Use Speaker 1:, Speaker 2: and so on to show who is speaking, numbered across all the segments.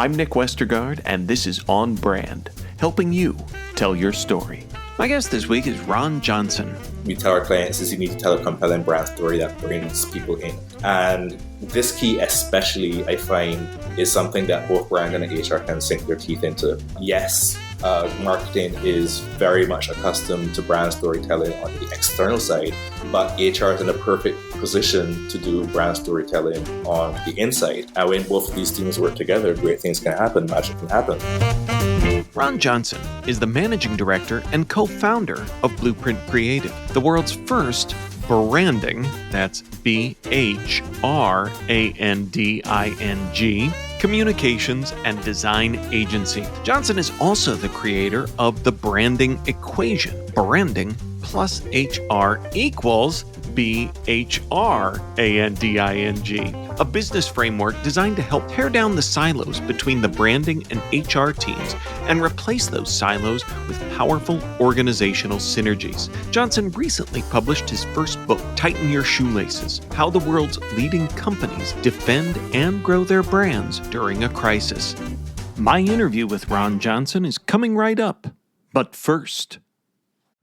Speaker 1: I'm Nick Westergaard, and this is On Brand, helping you tell your story. My guest this week is Ron Johnson.
Speaker 2: We tell our clients is you need to tell a compelling brand story that brings people in. And this key especially, I find, is something that both brand and HR can sink their teeth into. Yes, marketing is very much accustomed to brand storytelling on the external side, but HR is in a perfect position to do brand storytelling on the inside. And when both of these teams work together, great things can happen, magic can happen.
Speaker 1: Ron Johnson is the managing director and co-founder of Blueprint Creative, the world's first branding, that's BHRANDING, communications and design agency. Johnson is also the creator of the branding equation. Branding plus HR equals BHRANDING, a business framework designed to help tear down the silos between the branding and HR teams and replace those silos with powerful organizational synergies. Johnson recently published his first book, Tighten Your Shoelaces: How the World's Leading Companies Defend and Grow Their Brands During a Crisis. My interview with Ron Johnson is coming right up. But first,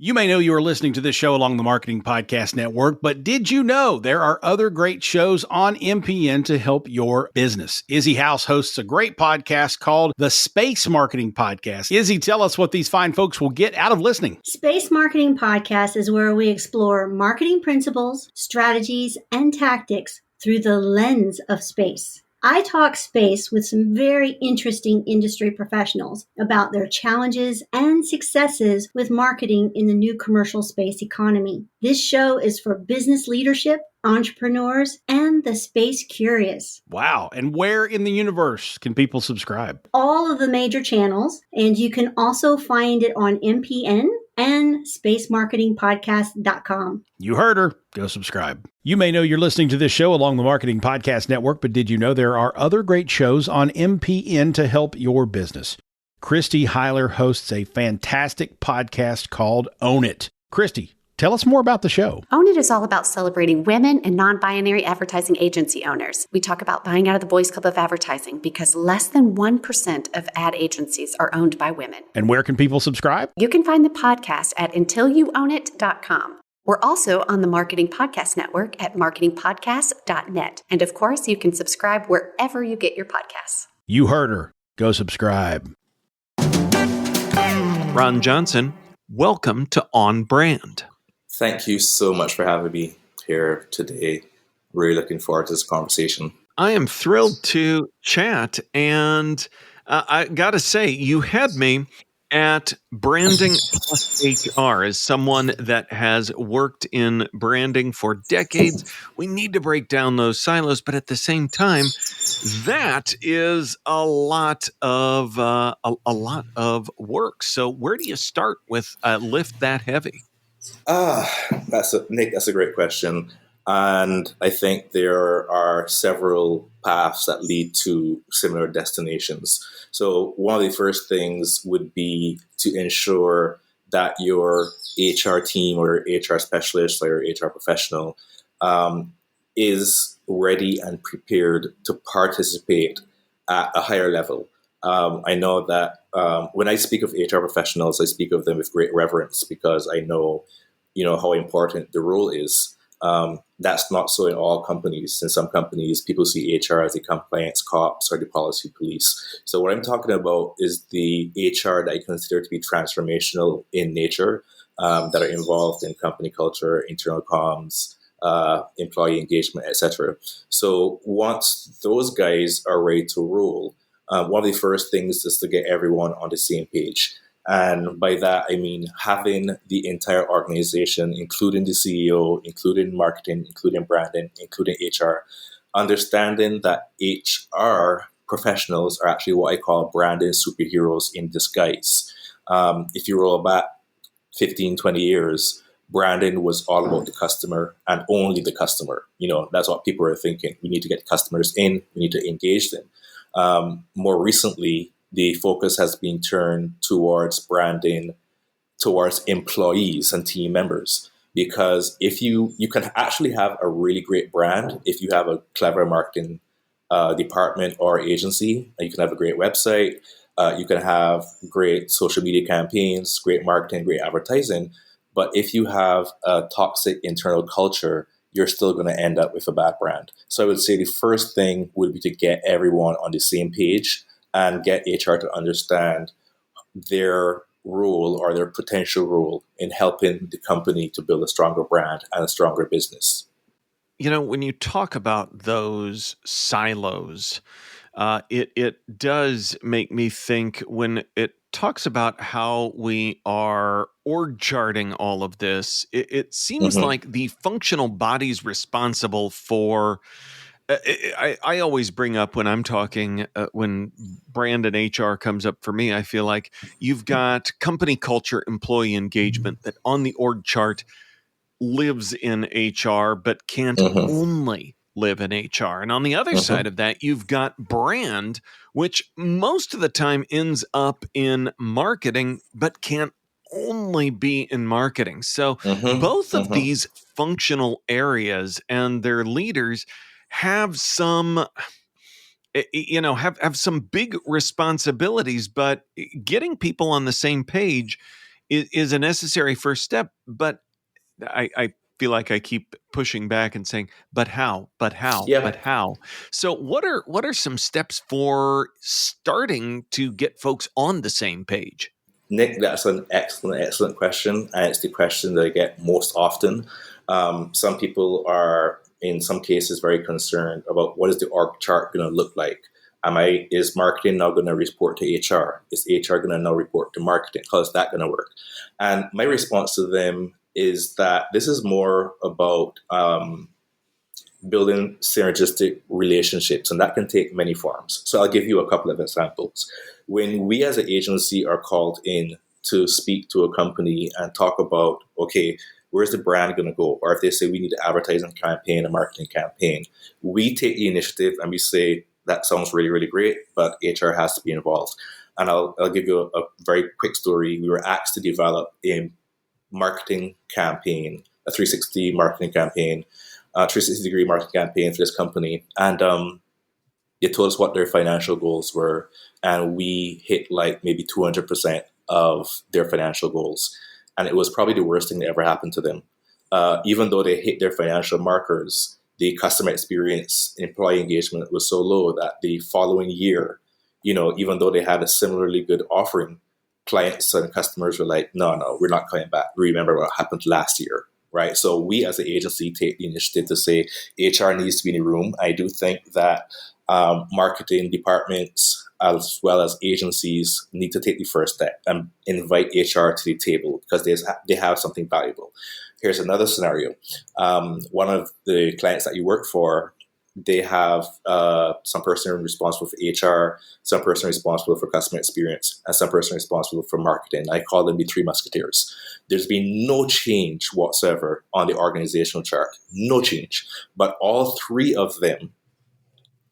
Speaker 3: you may know you are listening to this show along the Marketing Podcast Network, but did you know there are other great shows on MPN to help your business? Izzy House hosts a great podcast called the Space Marketing Podcast. Izzy, tell us what these fine folks will get out of listening.
Speaker 4: Space Marketing Podcast is where we explore marketing principles, strategies, and tactics through the lens of space. I talk space with some very interesting industry professionals about their challenges and successes with marketing in the new commercial space economy. This show is for business leadership, entrepreneurs, and the space curious.
Speaker 3: Wow. And where in the universe can people subscribe?
Speaker 4: All of the major channels, and you can also find it on MPN and spacemarketingpodcast.com.
Speaker 3: You heard her. Go subscribe. You may know you're listening to this show along the Marketing Podcast Network, but did you know there are other great shows on MPN to help your business? Christy Heiler hosts a fantastic podcast called Own It. Christy, tell us more about the show.
Speaker 5: Own It is all about celebrating women and non-binary advertising agency owners. We talk about buying out of the boys' club of advertising because less than 1% of ad agencies are owned by women.
Speaker 3: And where can people subscribe?
Speaker 5: You can find the podcast at untilyouownit.com. We're also on the Marketing Podcast Network at marketingpodcast.net. And of course, you can subscribe wherever you get your podcasts.
Speaker 3: You heard her. Go subscribe.
Speaker 1: Ron Johnson, welcome to On Brand.
Speaker 2: Thank you so much for having me here today. Really looking forward to this conversation.
Speaker 1: I am thrilled to chat, and I got to say, you had me at branding plus HR as someone that has worked in branding for decades. We need to break down those silos, but at the same time, that is a lot of work. So, where do you start with a lift that heavy?
Speaker 2: Nick, that's a great question. And I think there are several paths that lead to similar destinations. So one of the first things would be to ensure that your HR team or HR specialist or your HR professional is ready and prepared to participate at a higher level. I know that when I speak of HR professionals, I speak of them with great reverence because I know, how important the role is. That's not so in all companies. In some companies, people see HR as the compliance cops or the policy police. So what I'm talking about is the HR that I consider to be transformational in nature, that are involved in company culture, internal comms, employee engagement, etc. So once those guys are ready to roll, one of the first things is to get everyone on the same page. And by that, I mean having the entire organization, including the CEO, including marketing, including branding, including HR, understanding that HR professionals are actually what I call branding superheroes in disguise. If you roll back 15, 20 years, branding was all about the customer and only the customer. That's what people are thinking. We need to get customers in. We need to engage them. More recently, the focus has been turned towards branding, towards employees and team members. Because if you can actually have a really great brand if you have a clever marketing department or agency. You can have a great website. You can have great social media campaigns, great marketing, great advertising. But if you have a toxic internal culture, you're still going to end up with a bad brand. So I would say the first thing would be to get everyone on the same page and get HR to understand their role or their potential role in helping the company to build a stronger brand and a stronger business.
Speaker 1: When you talk about those silos, it does make me think when it talks about how we are org charting all of this. It seems like the functional bodies responsible for. I always bring up when I'm talking when brand and HR comes up for me. I feel like you've got company culture, employee engagement that on the org chart lives in HR, but can't only live in HR. And on the other side of that, you've got brand, which most of the time ends up in marketing, but can't only be in marketing. So both of these functional areas and their leaders have some have some big responsibilities, but getting people on the same page is a necessary first step. But I feel like I keep pushing back and saying, but how? But how?
Speaker 2: Yeah.
Speaker 1: But how? So what are some steps for starting to get folks on the same page?
Speaker 2: Nick, that's an excellent question. And it's the question that I get most often. Some people are, in some cases, very concerned about what is the org chart going to look like. Is marketing now going to report to HR? Is HR going to now report to marketing? How is that going to work? And my response to them is that this is more about building synergistic relationships, and that can take many forms. So I'll give you a couple of examples. When we as an agency are called in to speak to a company and talk about, okay, where's the brand going to go? Or if they say we need an advertising campaign, a marketing campaign, we take the initiative and we say, that sounds really, really great, but HR has to be involved. And I'll give you a very quick story. We were asked to develop a marketing campaign, a 360 marketing campaign, 360-degree marketing campaign for this company. And they told us what their financial goals were. And we hit like maybe 200% of their financial goals. And it was probably the worst thing that ever happened to them. Even though they hit their financial markers, the customer experience, employee engagement was so low that the following year, even though they had a similarly good offering, clients and customers were like, no, we're not coming back. Remember what happened last year, right? So we as an agency take the initiative to say HR needs to be in the room. I do think that marketing departments as well as agencies need to take the first step and invite HR to the table because they have something valuable. Here's another scenario. One of the clients that you work for, they have some person responsible for HR, some person responsible for customer experience, and some person responsible for marketing. I call them the three musketeers. There's been no change whatsoever on the organizational chart, no change. But all three of them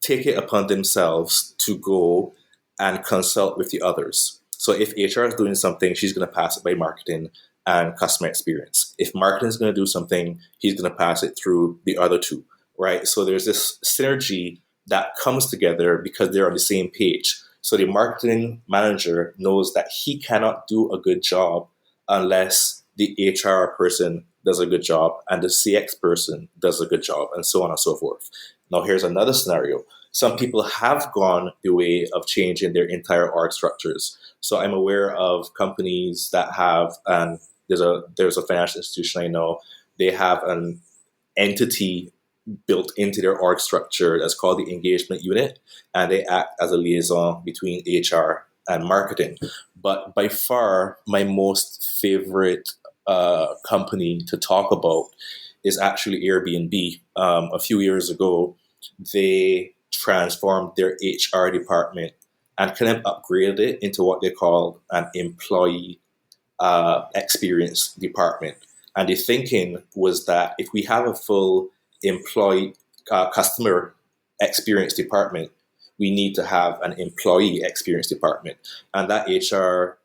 Speaker 2: take it upon themselves to go and consult with the others. So if HR is doing something, she's going to pass it by marketing and customer experience. If marketing is going to do something, he's going to pass it through the other two, right? So there's this synergy that comes together because they're on the same page. So the marketing manager knows that he cannot do a good job unless the HR person does a good job and the CX person does a good job, and so on and so forth. Now, here's another scenario. Some people have gone the way of changing their entire org structures. So I'm aware of companies that have, and there's a financial institution I know, they have an entity built into their org structure that's called the engagement unit, and they act as a liaison between HR and marketing. But by far, my most favorite company to talk about is actually Airbnb. A few years ago, they transformed their HR department and kind of upgraded it into what they call an employee experience department. And the thinking was that if we have a full employee customer experience department, we need to have an employee experience department. And that HR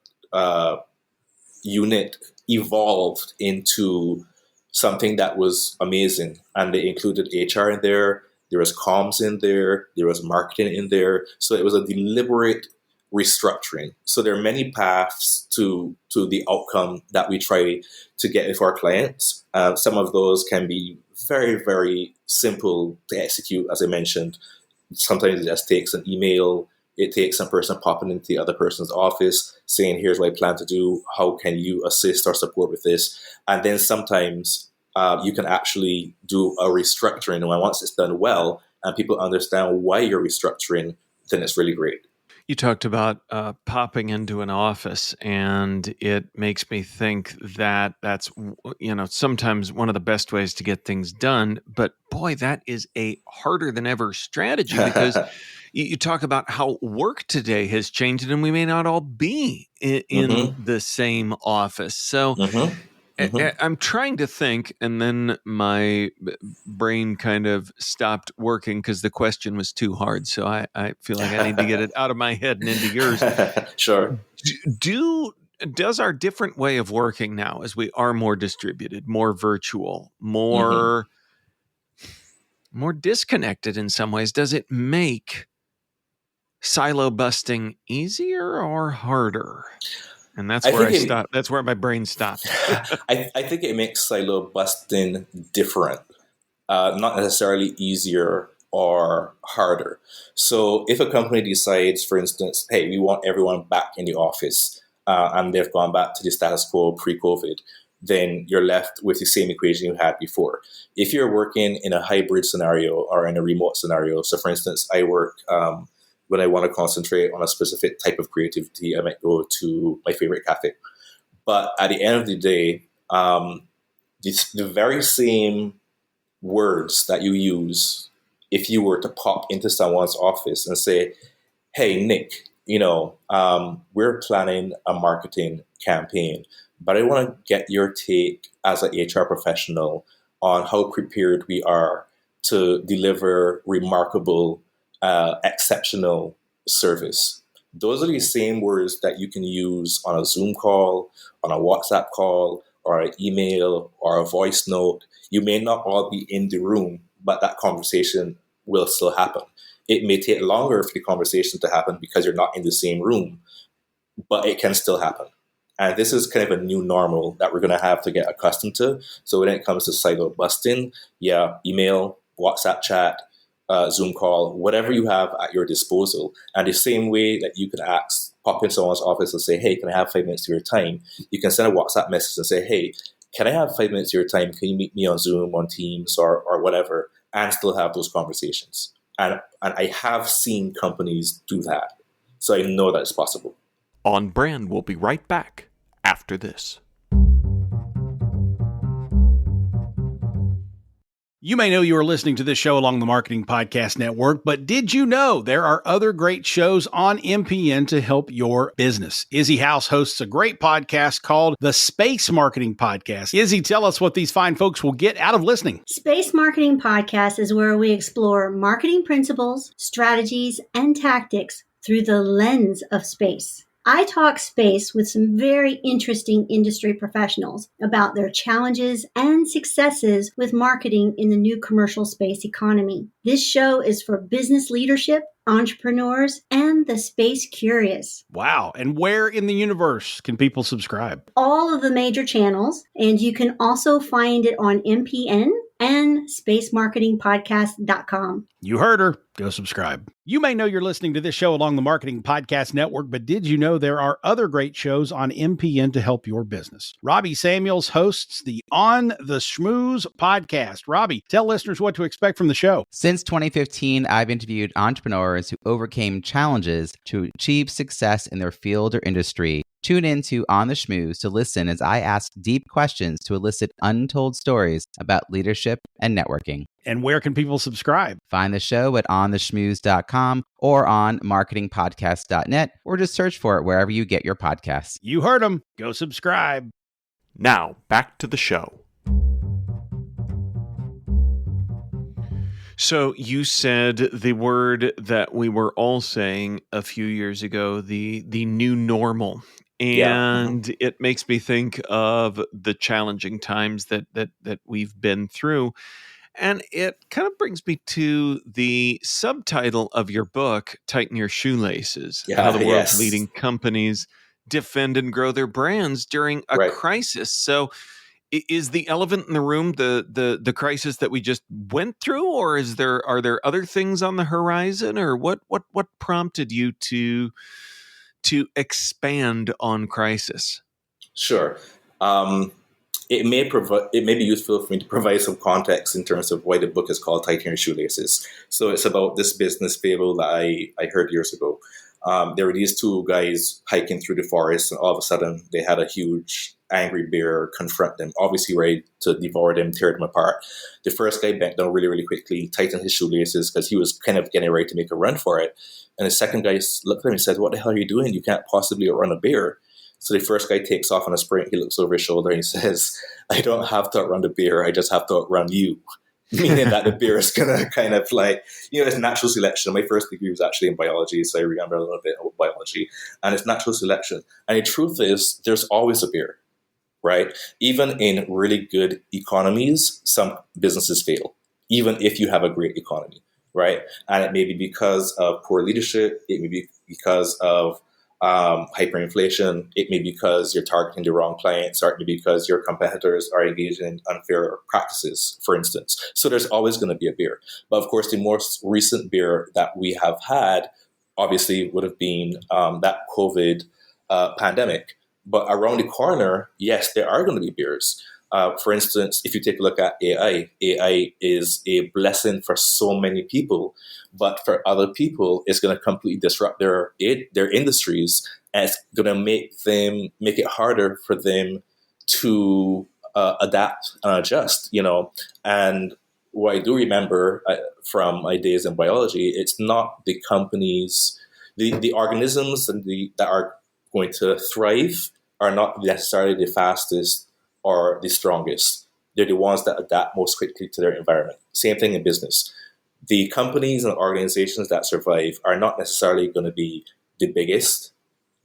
Speaker 2: unit evolved into something that was amazing. And they included HR in there. there was comms in there, there was marketing in there. So it was a deliberate restructuring. So there are many paths to the outcome that we try to get with our clients. Some of those can be very, very simple to execute, as I mentioned. Sometimes it just takes an email. It takes some person popping into the other person's office saying, here's what I plan to do. How can you assist or support with this? And then sometimes you can actually do a restructuring. And once it's done well and people understand why you're restructuring, then it's really great.
Speaker 1: You talked about popping into an office, and it makes me think that that's, sometimes one of the best ways to get things done. But boy, that is a harder than ever strategy, because you talk about how work today has changed, and we may not all be in the same office. So I'm trying to think, and then my brain kind of stopped working because the question was too hard. So I feel like I need to get it out of my head and into yours.
Speaker 2: Sure.
Speaker 1: Does our different way of working now, as we are more distributed, more virtual, more disconnected in some ways, does it make silo busting easier or harder? And that's where I stopped. That's where my brain stopped.
Speaker 2: I think it makes silo busting different, not necessarily easier or harder. So if a company decides, for instance, hey, we want everyone back in the office, and they've gone back to the status quo pre-COVID, then you're left with the same equation you had before. If you're working in a hybrid scenario or in a remote scenario, so for instance, I work when I want to concentrate on a specific type of creativity, I might go to my favorite cafe. But at the end of the day, the very same words that you use, if you were to pop into someone's office and say, hey, Nick, we're planning a marketing campaign, but I want to get your take as an HR professional on how prepared we are to deliver remarkable, exceptional service. Those are the same words that you can use on a Zoom call, on a WhatsApp call, or an email, or a voice note. You may not all be in the room, but that conversation will still happen. It may take longer for the conversation to happen because you're not in the same room, but it can still happen. And this is kind of a new normal that we're going to have to get accustomed to. So when it comes to silo busting, email, WhatsApp chat, Zoom call, whatever you have at your disposal. And the same way that you can pop in someone's office and say, hey, can I have 5 minutes of your time? You can send a WhatsApp message and say, hey, can I have 5 minutes of your time? Can you meet me on Zoom, on Teams, or whatever, and still have those conversations? And I have seen companies do that. So I know that it's possible.
Speaker 1: On Brand, we'll be right back after this.
Speaker 3: You may know you are listening to this show along the Marketing Podcast Network, but did you know there are other great shows on MPN to help your business? Izzy House hosts a great podcast called the Space Marketing Podcast. Izzy, tell us what these fine folks will get out of listening.
Speaker 4: Space Marketing Podcast is where we explore marketing principles, strategies, and tactics through the lens of space. I talk space with some very interesting industry professionals about their challenges and successes with marketing in the new commercial space economy. This show is for business leadership, entrepreneurs, and the space curious.
Speaker 3: Wow. And where in the universe can people subscribe?
Speaker 4: All of the major channels, and you can also find it on MPN and spacemarketingpodcast.com.
Speaker 3: You heard her. Go subscribe. You may know you're listening to this show along the Marketing Podcast Network, but did you know there are other great shows on MPN to help your business? Robbie Samuels hosts the On the Schmooze podcast. Robbie, tell listeners what to expect from the show.
Speaker 6: Since 2015, I've interviewed entrepreneurs who overcame challenges to achieve success in their field or industry. Tune in to On the Schmooze to listen as I ask deep questions to elicit untold stories about leadership and networking.
Speaker 3: And where can people subscribe?
Speaker 6: Find the show at ontheschmooze.com or on marketingpodcast.net, or just search for it wherever you get your podcasts.
Speaker 3: You heard them. Go subscribe.
Speaker 1: Now, back to the show. So you said the word that we were all saying a few years ago, the new normal. And it makes me think of the challenging times that we've been through. And it kind of brings me to the subtitle of your book, Tighten Your Shoelaces: How
Speaker 2: Yeah,
Speaker 1: the World's
Speaker 2: yes.
Speaker 1: Leading Companies Defend and Grow Their Brands During a
Speaker 2: Right.
Speaker 1: Crisis. So is the elephant in the room the crisis that we just went through, or are there other things on the horizon, or what prompted you to expand on crisis?
Speaker 2: Sure. Um, it may be useful for me to provide some context in terms of why the book is called Tighten Your Shoelaces. So it's about this business fable that I heard years ago. There were these two guys hiking through the forest, and all of a sudden they had a huge angry bear confront them, obviously ready to devour them, tear them apart. The first guy bent down really, really quickly, tightened his shoelaces because he was kind of getting ready to make a run for it. And the second guy looked at him and said, "What the hell are you doing? You can't possibly outrun a bear." So the first guy takes off on a sprint. He looks over his shoulder and he says, "I don't have to outrun the bear. I just have to outrun you." Meaning that the bear is going to kind of like, it's natural selection. My first degree was actually in biology, so I remember a little bit of biology. And it's natural selection. And the truth is, there's always a bear, right? Even in really good economies, some businesses fail, even if you have a great economy, right? And it may be because of poor leadership. It may be because of hyperinflation. It may be because you're targeting the wrong clients, or it may be because your competitors are engaged in unfair practices, for instance. So there's always going to be a bear. But of course, the most recent bear that we have had obviously would have been that COVID pandemic. But around the corner, yes, there are going to be bears. For instance, if you take a look at AI is a blessing for so many people, but for other people, it's going to completely disrupt their industries, and it's going to make it harder for them to adapt and adjust. And what I do remember from my days in biology, it's not the companies, the organisms that are going to thrive are not necessarily the fastest or the strongest. They're the ones that adapt most quickly to their environment. Same thing in business. The companies and organizations that survive are not necessarily going to be the biggest,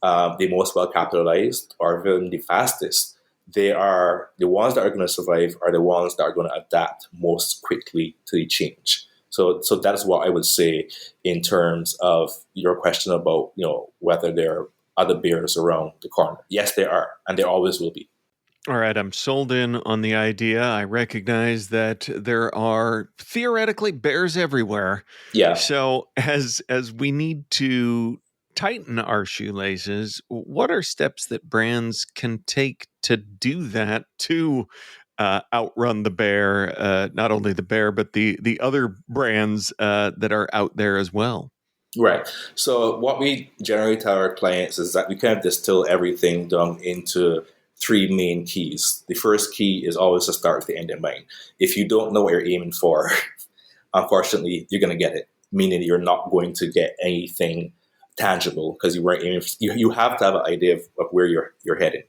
Speaker 2: the most well capitalized, or even the fastest. They are the ones that are going to survive are the ones that are going to adapt most quickly to the change. So that's what I would say in terms of your question about whether there are other bears around the corner. Yes, there are, and there always will be.
Speaker 1: All right, I'm sold in on the idea. I recognize that there are theoretically bears everywhere.
Speaker 2: Yeah.
Speaker 1: So as we need to tighten our shoelaces, what are steps that brands can take to do that, to outrun the bear, not only the bear, but the other brands that are out there as well?
Speaker 2: Right. So what we generally tell our clients is that we kind of distill everything down into three main keys. The first key is always to start with the end in mind. If you don't know what you're aiming for, unfortunately, you're going to get it, meaning you're not going to get anything tangible because you weren't aiming. You have to have an idea of where you're heading.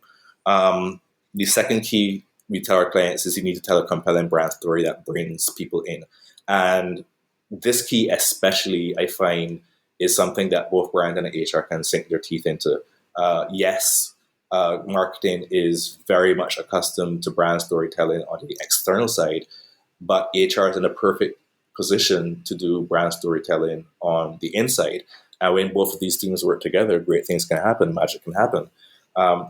Speaker 2: The second key we tell our clients is you need to tell a compelling brand story that brings people in. And this key especially, I find, is something that both brand and HR can sink their teeth into. Yes, marketing is very much accustomed to brand storytelling on the external side, but HR is in a perfect position to do brand storytelling on the inside. And when both of these things work together, great things can happen, magic can happen.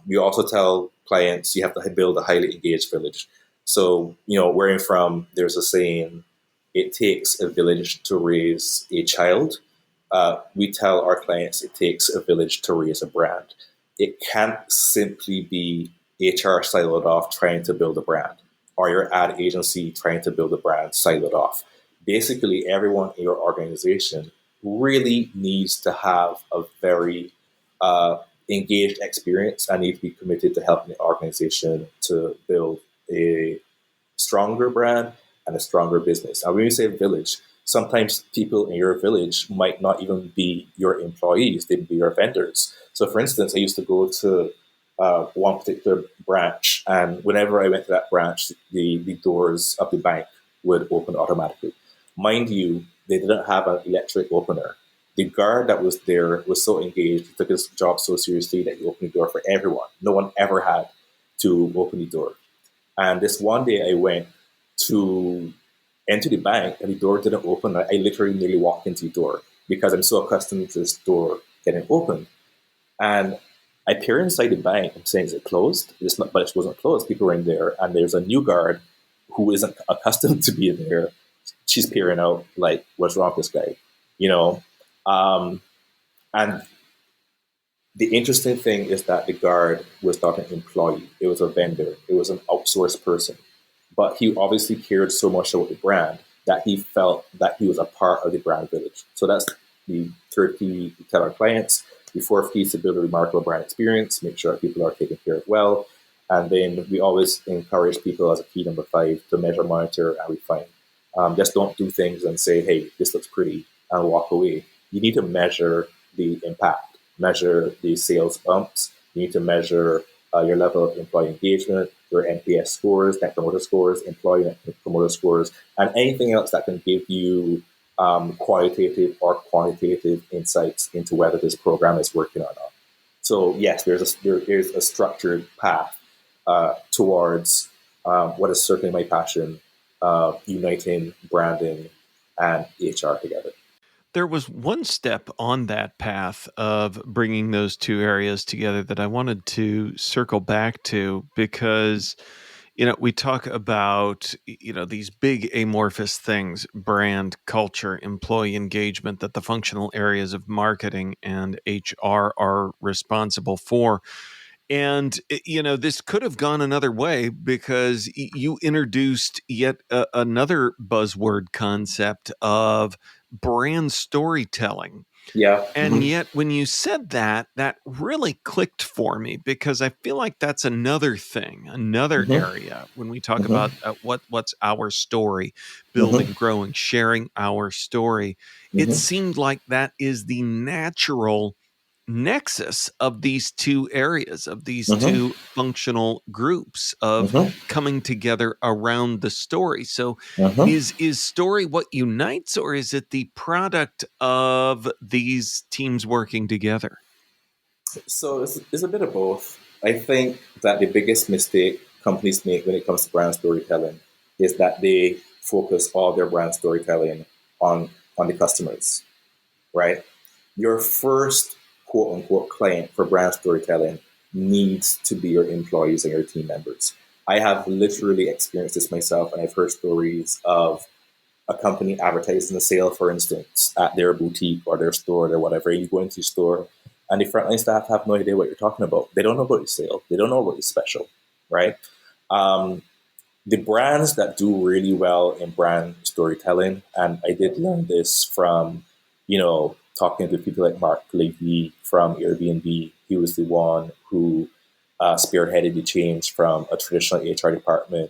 Speaker 2: We also tell clients you have to build a highly engaged village. So, where I'm from, there's a saying, it takes a village to raise a child. We tell our clients it takes a village to raise a brand. It can't simply be HR siloed off trying to build a brand, or your ad agency trying to build a brand siloed off. Basically, everyone in your organization really needs to have a very engaged experience and need to be committed to helping the organization to build a stronger brand and a stronger business. And when you say village, sometimes people in your village might not even be your employees, they'd be your vendors. So for instance, I used to go to one particular branch, and whenever I went to that branch, the doors of the bank would open automatically. Mind you, they didn't have an electric opener. The guard that was there was so engaged, he took his job so seriously that he opened the door for everyone. No one ever had to open the door. And this one day I went to entered the bank and the door didn't open. I literally nearly walked into the door because I'm so accustomed to this door getting open. And I peer inside the bank. I'm saying, is it closed? It's not, but it wasn't closed. People were in there, and there's a new guard who isn't accustomed to being there. She's peering out, like, what's wrong with this guy? You know? And the interesting thing is that the guard was not an employee. It was a vendor. It was an outsourced person. But he obviously cared so much about the brand that he felt that he was a part of the brand village. So that's the third key we tell our clients. The fourth key is to build a remarkable brand experience, make sure that people are taken care of well. And then we always encourage people as a key number 5 to measure, monitor, and refine. Just don't do things and say, hey, this looks pretty, and walk away. You need to measure the impact, measure the sales bumps. You need to measure your level of employee engagement, your NPS scores, net promoter scores, employee net promoter scores, and anything else that can give you qualitative or quantitative insights into whether this program is working or not. So yes, there is a structured path towards what is certainly my passion, uniting branding and HR together.
Speaker 1: There was one step on that path of bringing those two areas together that I wanted to circle back to because, we talk about, these big amorphous things, brand, culture, employee engagement, that the functional areas of marketing and HR are responsible for. And, this could have gone another way because you introduced yet another buzzword concept of brand storytelling.
Speaker 2: Yeah.
Speaker 1: And yet, when you said that, that really clicked for me because I feel like that's another thing, another area when we talk about what's our story, building, growing, sharing our story. It seemed like that is the natural nexus of these two areas, of these two functional groups of coming together around the story. So is story what unites, or is it the product of these teams working together?
Speaker 2: So it's a bit of both. I think that the biggest mistake companies make when it comes to brand storytelling is that they focus all their brand storytelling on the customers, right? Your first quote unquote client for brand storytelling needs to be your employees and your team members. I have literally experienced this myself, and I've heard stories of a company advertising a sale, for instance, at their boutique or their store or whatever. You go into the store and the frontline staff have no idea what you're talking about. They don't know about the sale. They don't know about the special, right? The brands that do really well in brand storytelling, and I did learn this from, talking to people like Mark Levy from Airbnb. He was the one who spearheaded the change from a traditional HR department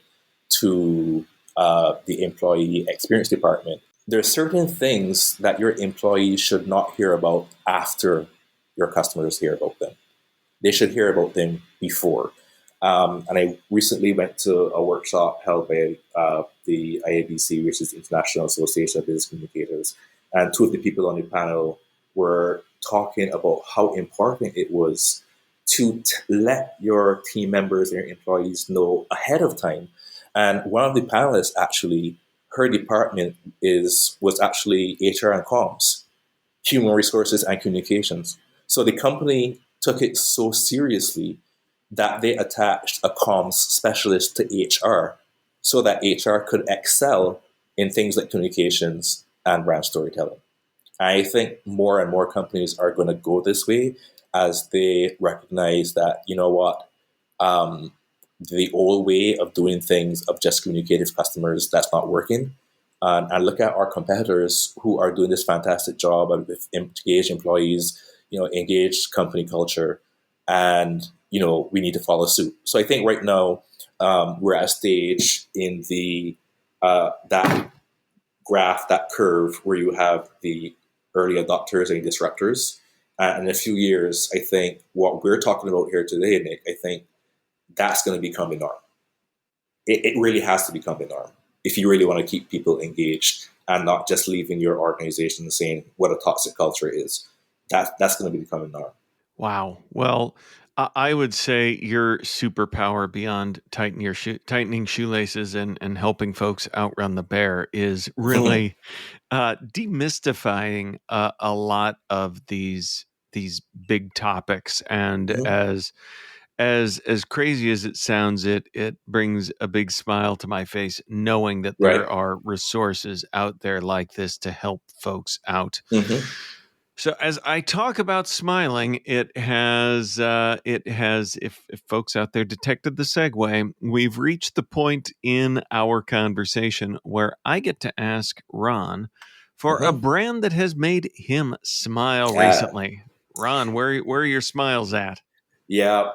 Speaker 2: to the employee experience department. There are certain things that your employees should not hear about after your customers hear about them. They should hear about them before. And I recently went to a workshop held by the IABC, which is the International Association of Business Communicators. And two of the people on the panel were talking about how important it was to let your team members and your employees know ahead of time. And one of the panelists, actually, her department was actually HR and comms, human resources and communications. So the company took it so seriously that they attached a comms specialist to HR so that HR could excel in things like communications and brand storytelling. I think more and more companies are going to go this way as they recognize that, the old way of doing things, of just communicating with customers, that's not working. And look at our competitors who are doing this fantastic job with engaged employees, engaged company culture, and we need to follow suit. So I think right now we're at a stage in the that graph, that curve, where you have the early adopters and disruptors. And in a few years, I think what we're talking about here today, Nick, I think that's going to become the norm. It really has to become the norm if you really want to keep people engaged and not just leaving your organization saying what a toxic culture is. That's going to become the norm.
Speaker 1: Wow. Well, I would say your superpower beyond tightening shoelaces and helping folks outrun the bear is really demystifying a lot of these big topics. And
Speaker 2: Mhm.
Speaker 1: as crazy as it sounds, it brings a big smile to my face knowing that
Speaker 2: Right.
Speaker 1: there are resources out there like this to help folks out.
Speaker 2: Hmm.
Speaker 1: So as I talk about smiling, if folks out there detected the segue, we've reached the point in our conversation where I get to ask Ron for a
Speaker 2: Hmm.
Speaker 1: brand that has made him smile
Speaker 2: Yeah,
Speaker 1: recently. Ron, where are your smiles at?
Speaker 2: yeah.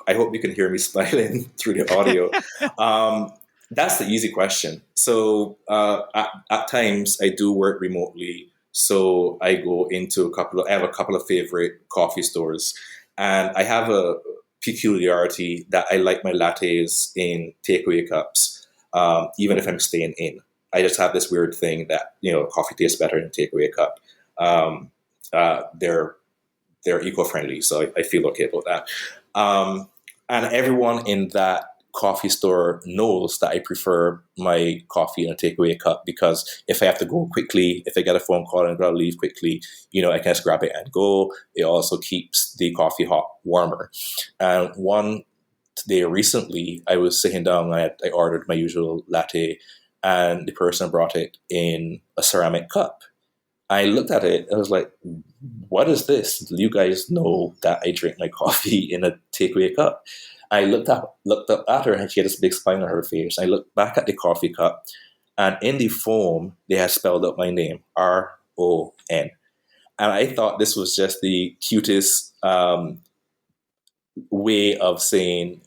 Speaker 2: I hope you can hear me smiling through the audio. Um, that's the easy question. So at times I do work remotely. So I go into I have a couple of favorite coffee stores, and I have a peculiarity that I like my lattes in takeaway cups, even if I'm staying in. I just have this weird thing that coffee tastes better in a takeaway cup. Um, they're eco-friendly, so I feel okay about that. And everyone in that coffee store knows that I prefer my coffee in a takeaway cup, because if I have to go quickly, if I get a phone call and I've got to leave quickly, I can just grab it and go. It also keeps the coffee hot warmer. And one day recently, I was sitting down and I ordered my usual latte, and the person brought it in a ceramic cup. I looked at it, I was like, what is this? You guys know that I drink my coffee in a takeaway cup. I looked up at her, and she had this big smile on her face. I looked back at the coffee cup, and in the foam, they had spelled out my name, R-O-N. And I thought this was just the cutest way of saying,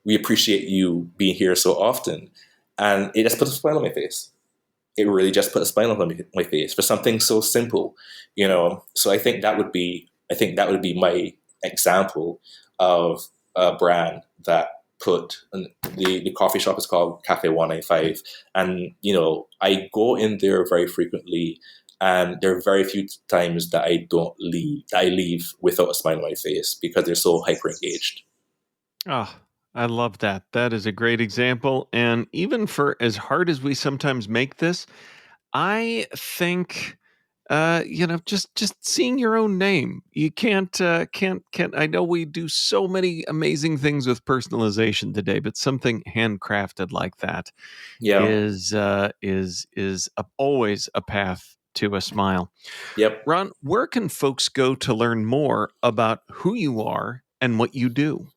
Speaker 2: we appreciate you being here so often. And it just put a smile on my face. It really just put a smile on my face for something so simple, So I think that would be my example of a brand that put the coffee shop is called Cafe 195, and I go in there very frequently, and there are very few times that I leave without a smile on my face, because they're so hyper engaged.
Speaker 1: Oh, I love that. That is a great example. And even for as hard as we sometimes make this, I think, just seeing your own name, you can't. I know we do so many amazing things with personalization today, but something handcrafted like that
Speaker 2: Yeah.
Speaker 1: is always a path to a smile.
Speaker 2: Yep.
Speaker 1: Ron, where can folks go to learn more about who you are and what you do?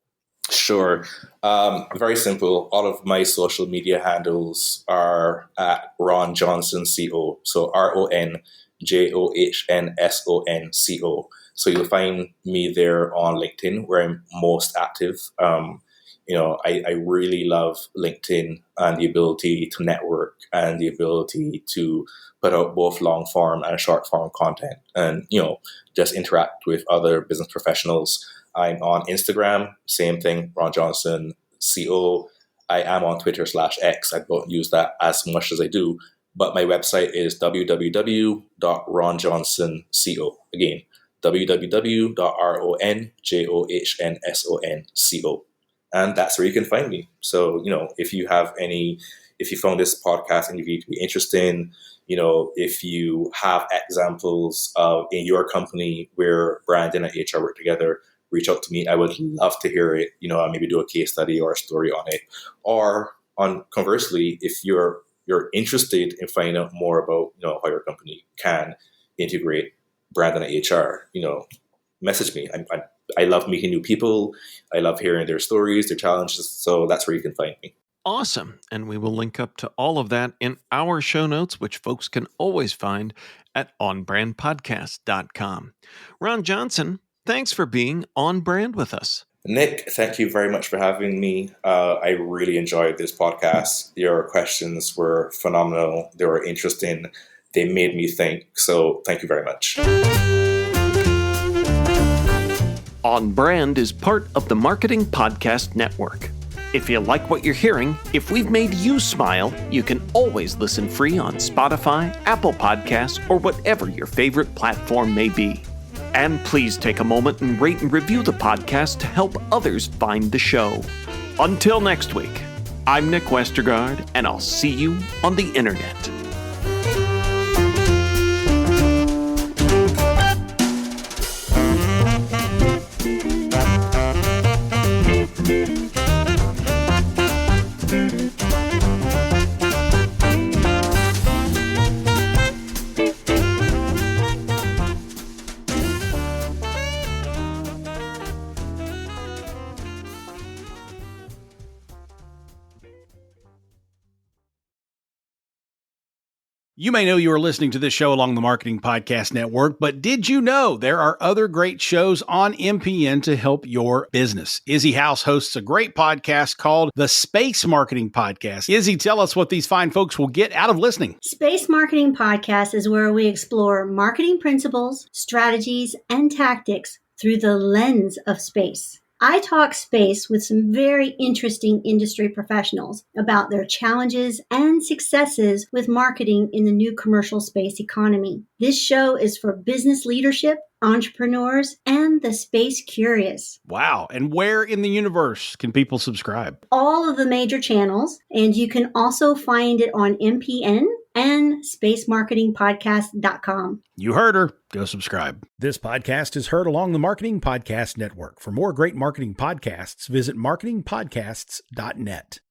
Speaker 2: Sure. Very simple. All of my social media handles are at Ron Johnson CO. So RonJohnsonCO. So you'll find me there on LinkedIn, where I'm most active. I really love LinkedIn and the ability to network and the ability to put out both long form and short form content, and just interact with other business professionals. I'm on Instagram, same thing, Ron Johnson CO. I am on Twitter/X. I don't use that as much as I do, but my website is www.ronjohnsonco. Again, www.ronjohnsonco. And that's where you can find me. So, if you found this podcast interview to be interesting, if you have examples of in your company where branding and HR work together, reach out to me. I would love to hear it. Maybe do a case study or a story on it. Or conversely, if you're interested in finding out more about how your company can integrate branding and HR, message me. I love meeting new people. I love hearing their stories, their challenges. So that's where you can find me.
Speaker 1: Awesome. And we will link up to all of that in our show notes, which folks can always find at onbrandpodcast.com. Ron Johnson, thanks for being on brand with us.
Speaker 2: Nick, thank you very much for having me. I really enjoyed this podcast. Your questions were phenomenal. They were interesting. They made me think. So thank you very much.
Speaker 1: On Brand is part of the Marketing Podcast Network. If you like what you're hearing, if we've made you smile, you can always listen free on Spotify, Apple Podcasts, or whatever your favorite platform may be. And please take a moment and rate and review the podcast to help others find the show. Until next week, I'm Nick Westergaard, and I'll see you on the internet.
Speaker 3: You may know you are listening to this show along the Marketing Podcast Network, but did you know there are other great shows on MPN to help your business? Izzy House hosts a great podcast called the Space Marketing Podcast. Izzy, tell us what these fine folks will get out of listening.
Speaker 4: Space Marketing Podcast is where we explore marketing principles, strategies, and tactics through the lens of space. I talk space with some very interesting industry professionals about their challenges and successes with marketing in the new commercial space economy. This show is for business leadership, entrepreneurs, and the space curious.
Speaker 3: Wow. And where in the universe can people subscribe?
Speaker 4: All of the major channels, and you can also find it on MPN and spacemarketingpodcast.com.
Speaker 3: You heard her. Go subscribe. This podcast is heard along the Marketing Podcast Network. For more great marketing podcasts, visit marketingpodcasts.net.